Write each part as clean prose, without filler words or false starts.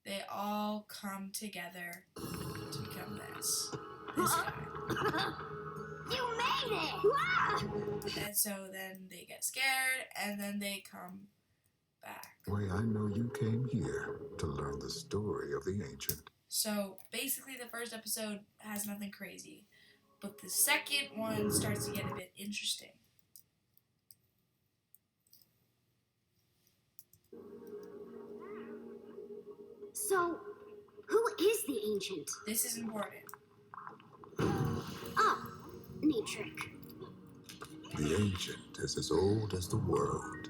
they all come together to become this guy. You made it! And so then they get scared, and then they come back. Why, I know you came here to learn the story of the ancient. So basically the first episode has nothing crazy, but the second one starts to get a bit interesting. So, who is the ancient? This is important. Oh, neat trick. The ancient is as old as the world.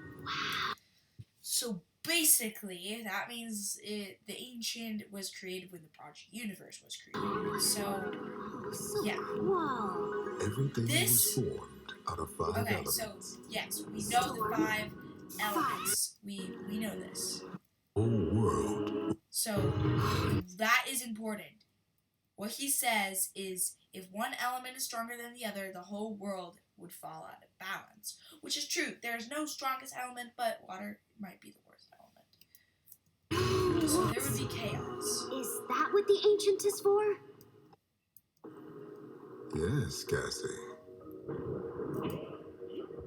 So basically, that means the ancient was created when the Prodigy universe was created. So, yeah. Whoa. Everything was formed out of 5 elements. So yes, we know the 5 elements. We know this. Whole world. So that is important. What he says is, if one element is stronger than the other, the whole world would fall out of balance. Which is true. There's no strongest element, but water might be the worst element. So there would be chaos. Is that what the ancient is for? Yes, Cassie.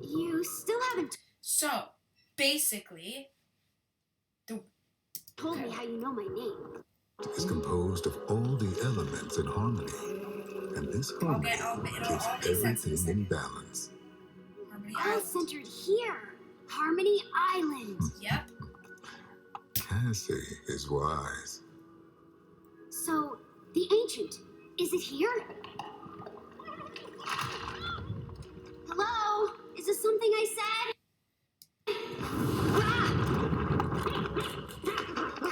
You still haven't So, basically, told me how you know my name. Is composed of all the elements in harmony. And this harmony keeps everything in balance. Harmony All Island. centered here. Harmony Island. Yep. Cassie is wise. So, the ancient, is it here? Hello? Is this something I said?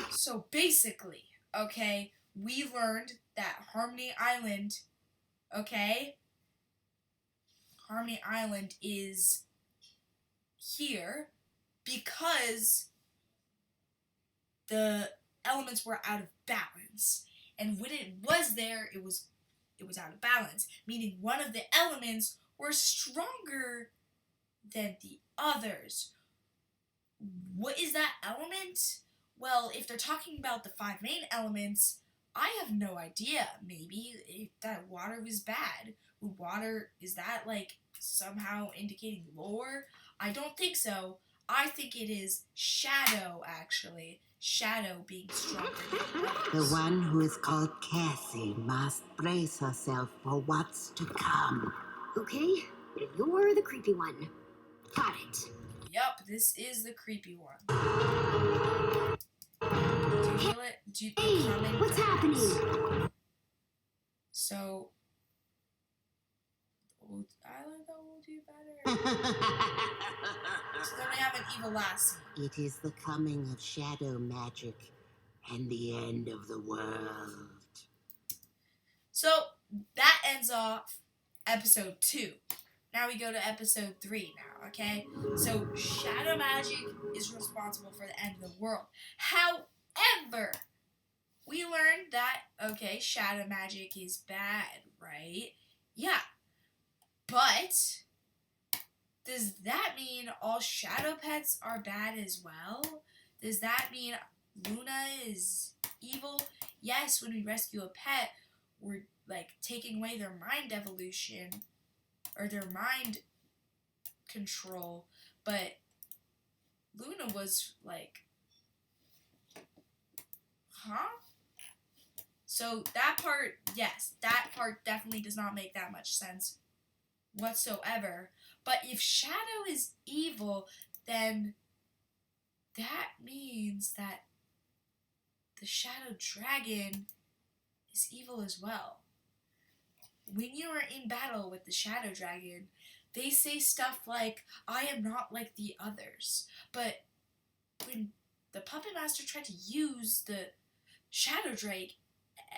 So basically, okay, we learned that Harmony Island, okay, Harmony Island is here because the elements were out of balance. And when it was there, it was out of balance, meaning one of the elements were stronger than the others. What is that element? Well, if they're talking about the 5 main elements, I have no idea. Maybe if that water was bad. Water, is that like somehow indicating lore? I don't think so. I think it is shadow, actually. Shadow being stronger than others. The one who is called Cassie must brace herself for what's to come. Okay, you're the creepy one. Got it. Yep, this is the creepy one. Do you feel it? Do you Hey, what's happening? So, old island that will do better. So then we have an evil lassie. It is the coming of shadow magic and the end of the world. So that ends off episode 2. Now we go to episode 3 now, okay? So shadow magic is responsible for the end of the world. However, we learned that, okay, shadow magic is bad, right? Yeah. But does that mean all shadow pets are bad as well? Does that mean Luna is evil? Yes, when we rescue a pet, we're like taking away their mind evolution or their mind control, but Luna was like, huh? So that part, yes, that part definitely does not make that much sense whatsoever. But if Shadow is evil, then that means that the Shadow Dragon is evil as well. When you are in battle with the Shadow Dragon, they say stuff like, I am not like the others. But when the Puppet Master tried to use the Shadow Drake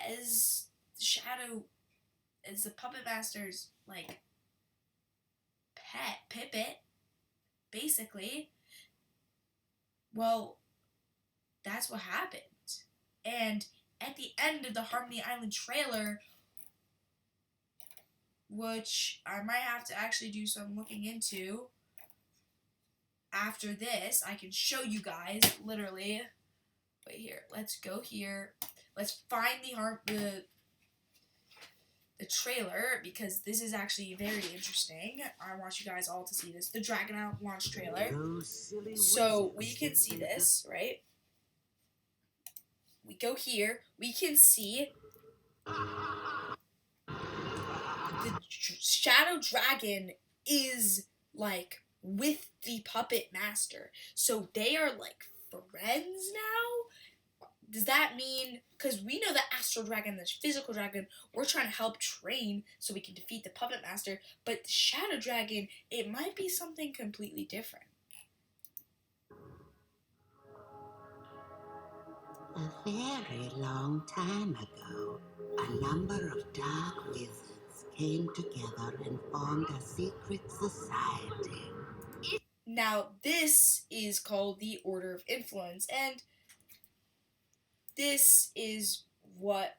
as the Puppet Master's, like, pet, Pippet, basically, well, that's what happened. And at the end of the Harmony Island trailer, which I might have to actually do some looking into after this, I can show you guys, literally. wait here. Let's go here. Let's find the trailer, because this is actually very interesting. I want you guys all to see this. The Dragon launch trailer. So we can see this, right? We go here. We can see the Shadow Dragon is like with the Puppet Master. So they are like friends now? Does that mean, because we know the Astral Dragon, the Physical Dragon, we're trying to help train so we can defeat the Puppet Master, but the Shadow Dragon, it might be something completely different. A very long time ago, a number of dark wizards came together and formed a secret society. Now, this is called the Order of Influence, and this is what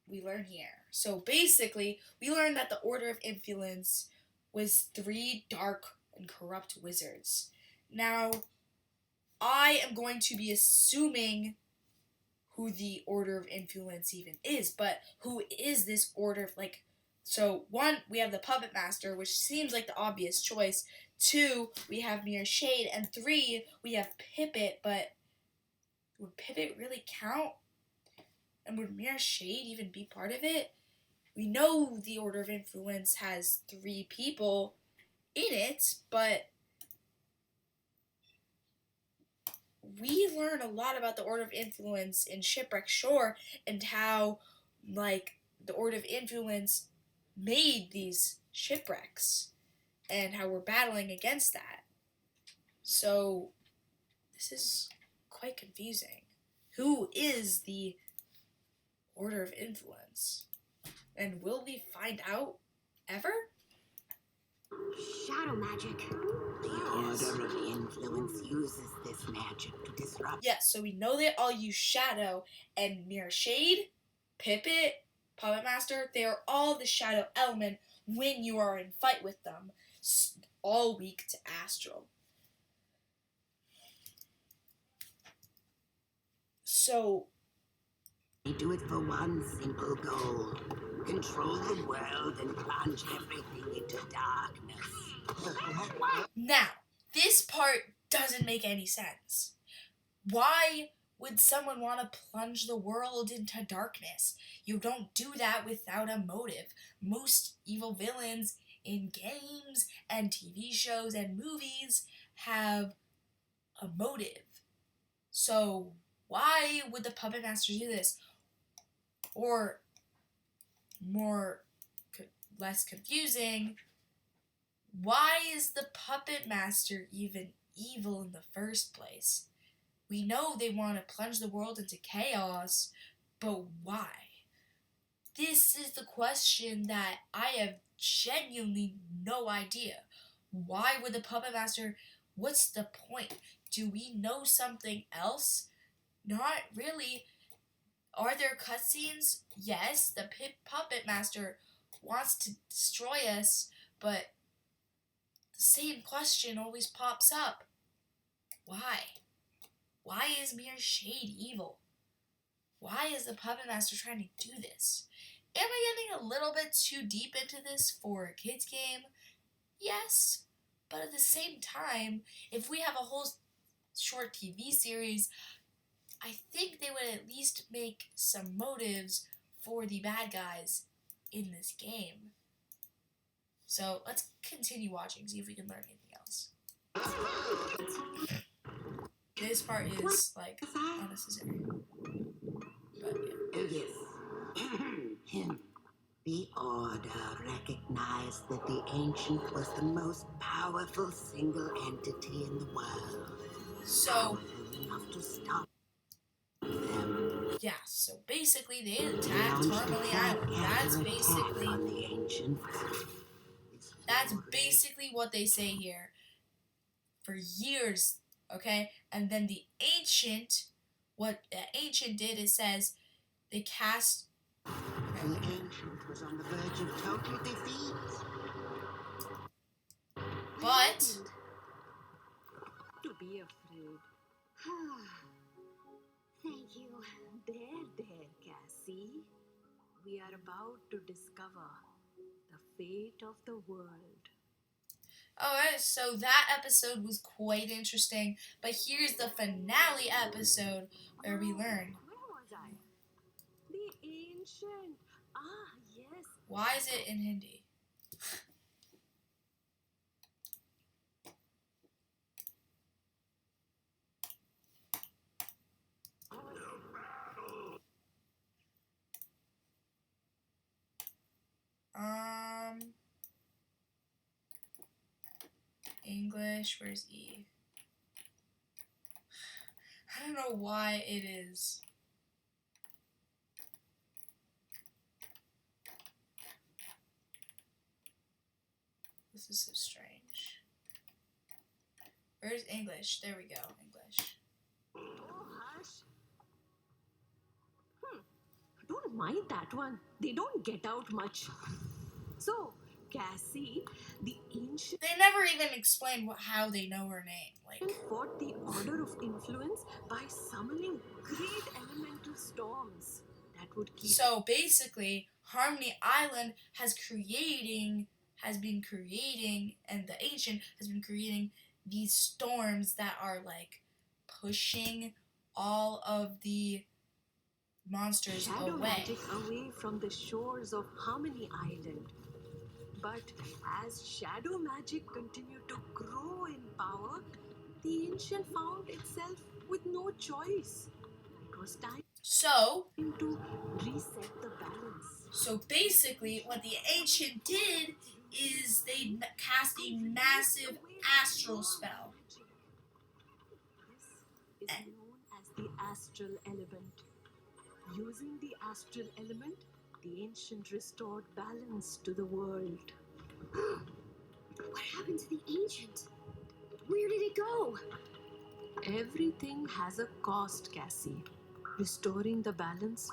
we learn here. So basically, we learn that the Order of Influence was 3 dark and corrupt wizards. Now, I am going to be assuming who the Order of Influence even is, but who is this order? Like, so 1, we have the Puppet Master, which seems like the obvious choice. 2, we have Mirror Shade, and 3, we have Pippet, but would Pippet really count? And would Mirror Shade even be part of it? We know the Order of Influence has 3 people in it, but we learn a lot about the Order of Influence in Shipwreck Shore and how, like, the Order of Influence made these shipwrecks and how we're battling against that. So, this is quite confusing. Who is the Order of Influence? And will we find out ever? Shadow magic. The Order of Influence uses this magic to disrupt. Yes, so we know they all use Shadow, and Mirror Shade, Pippet, Puppet Master, they are all the Shadow element when you are in fight with them, all weak to Astral. So, They do it for one simple goal: control the world and plunge everything into darkness. now, this part doesn't make any sense. Why would someone want to plunge the world into darkness? You don't do that without a motive. Most evil villains in games and TV shows and movies have a motive. So why would the Puppet Master do this? Or less confusing, why is the Puppet Master even evil in the first place? We know they want to plunge the world into chaos, but why? This is the question that I have genuinely no idea. Why would the Puppet Master, what's the point? Do we know something else? Not really. Are there cutscenes? Yes, the Puppet Master wants to destroy us, but the same question always pops up. Why? Why is Mirror Shade evil? Why is the Puppet Master trying to do this? Am I getting a little bit too deep into this for a kid's game? Yes, but at the same time, if we have a whole short TV series, I think they would at least make some motives for the bad guys in this game. So let's continue watching, see if we can learn anything else. This part is, like, unnecessary. But, yeah. Yes. The Order recognized that the Ancient was the most powerful single entity in the world. So, Powerful enough to stop them. yeah, so basically they attacked Harmony Island. That's basically what they say here. For years, okay? And then the Ancient, what the Ancient did, it says they cast... The Ancient was on the verge of total defeat. But... Don't be afraid. Thank you. There, Cassie. We are about to discover the fate of the world. Alright, so that episode was quite interesting, but here's the finale episode where we learn. Where was I? The ancient. Ah, yes. Why is it in Hindi? English, where's E? I don't know why it is. This is so strange. Where's English? There we go, English. Oh, hush. Don't mind that one. They don't get out much. So, Cassie, the ancient They never even explained how they know her name. Like, fought the Order of Influence by summoning great elemental storms that would keep. so basically, Harmony Island has been creating, and the Ancient has been creating these storms that are like pushing all of the monsters shadow away. magic away from the shores of Harmony Island. But as shadow magic continued to grow in power, the ancient found itself with no choice. It was time So to reset the balance. So basically, what the Ancient did is they cast a massive astral spell. This is known as the astral element. Using the astral element, the ancient restored balance to the world. What happened to the ancient? Where did it go? Everything has a cost, Cassie. Restoring the balance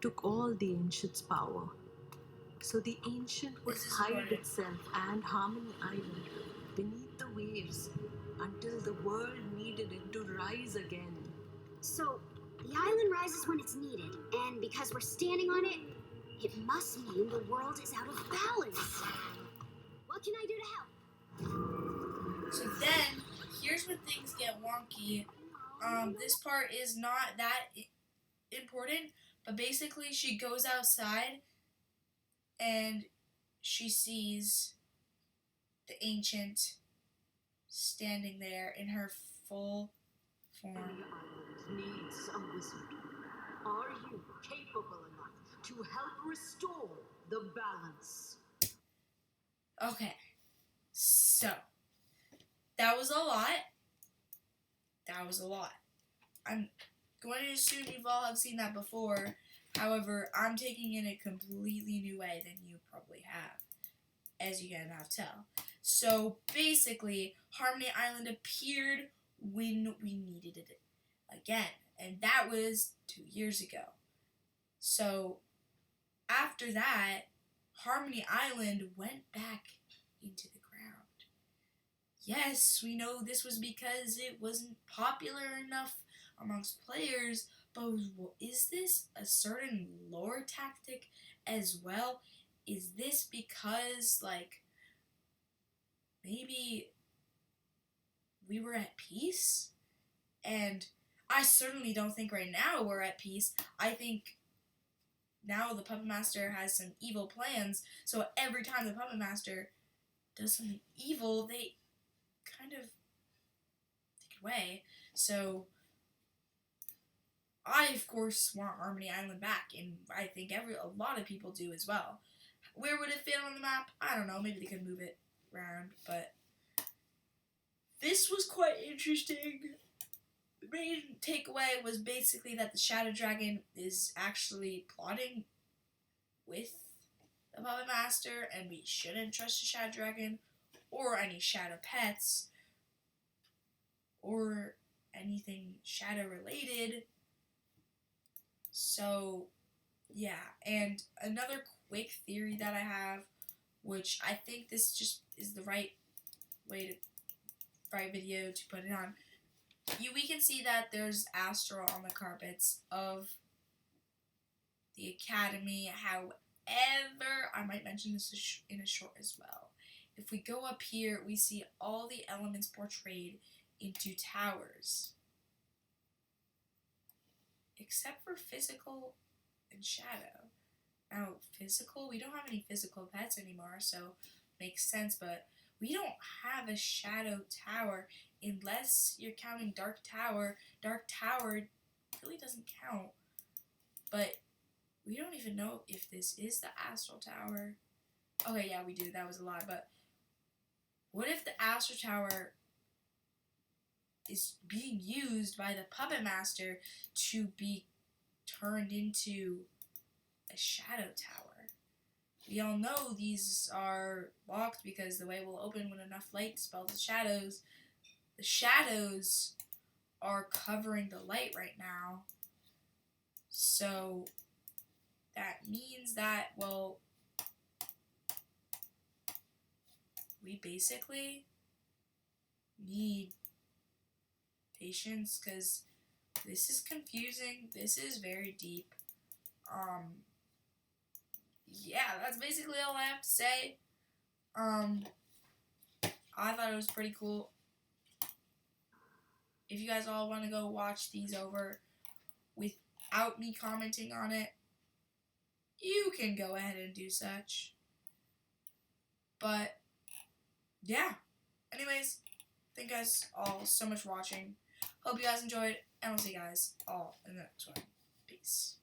took all the ancient's power. So the ancient would This is hide important. itself and Harmony Island beneath the waves until the world needed it to rise again. So, the island rises when it's needed, and because we're standing on it, it must mean the world is out of balance. What can I do to help? So then, here's when things get wonky. This part is not that important, but basically she goes outside and she sees the Ancient standing there in her full form. Island needs a wizard. Are you capable enough to help restore the balance? Okay, so that was a lot. I'm going to assume you've all have seen that before. However, I'm taking it in a completely new way than you probably have, as you can now tell. So basically, Harmony Island appeared when we needed it again, and that was 2 years ago. So after that, Harmony Island went back into the ground. Yes, we know this was because it wasn't popular enough amongst players, but is this a certain lore tactic as well? Is this because, like, maybe we were at peace? And I certainly don't think right now we're at peace. I think now the Puppet Master has some evil plans, so every time the Puppet Master does something evil, they kind of take it away. So I, of course, want Harmony Island back, and I think a lot of people do as well. Where would it fit on the map? I don't know. Maybe they could move it around, but this was quite interesting. The main takeaway was basically that the Shadow Dragon is actually plotting with the Puppet Master, and we shouldn't trust the Shadow Dragon or any shadow pets or anything shadow related. So, yeah. And another quick theory that I have, which I think this just is the right video to put it on. we can see that there's astral on the carpets of the academy. However, I might mention this in a short as well. If we go up here, we see all the elements portrayed into towers. Except for physical and shadow. Now, physical, we don't have any physical pets anymore, so makes sense, but we don't have a shadow tower unless you're counting Dark Tower. Dark Tower really doesn't count, but we don't even know if this is the Astral Tower. Okay, yeah, we do. That was a lie, but what if the Astral Tower is being used by the Puppet Master to be turned into a Shadow Tower? We all know these are locked because the way will open when enough light dispels the shadows. The shadows are covering the light right now. So that means that, well, we basically need patience because this is confusing. This is very deep. Yeah, that's basically all I have to say. I thought it was pretty cool. If you guys all want to go watch these over without me commenting on it, you can go ahead and do such. But yeah. Anyways, thank you guys all so much for watching. Hope you guys enjoyed, and we'll see you guys all in the next one. Peace.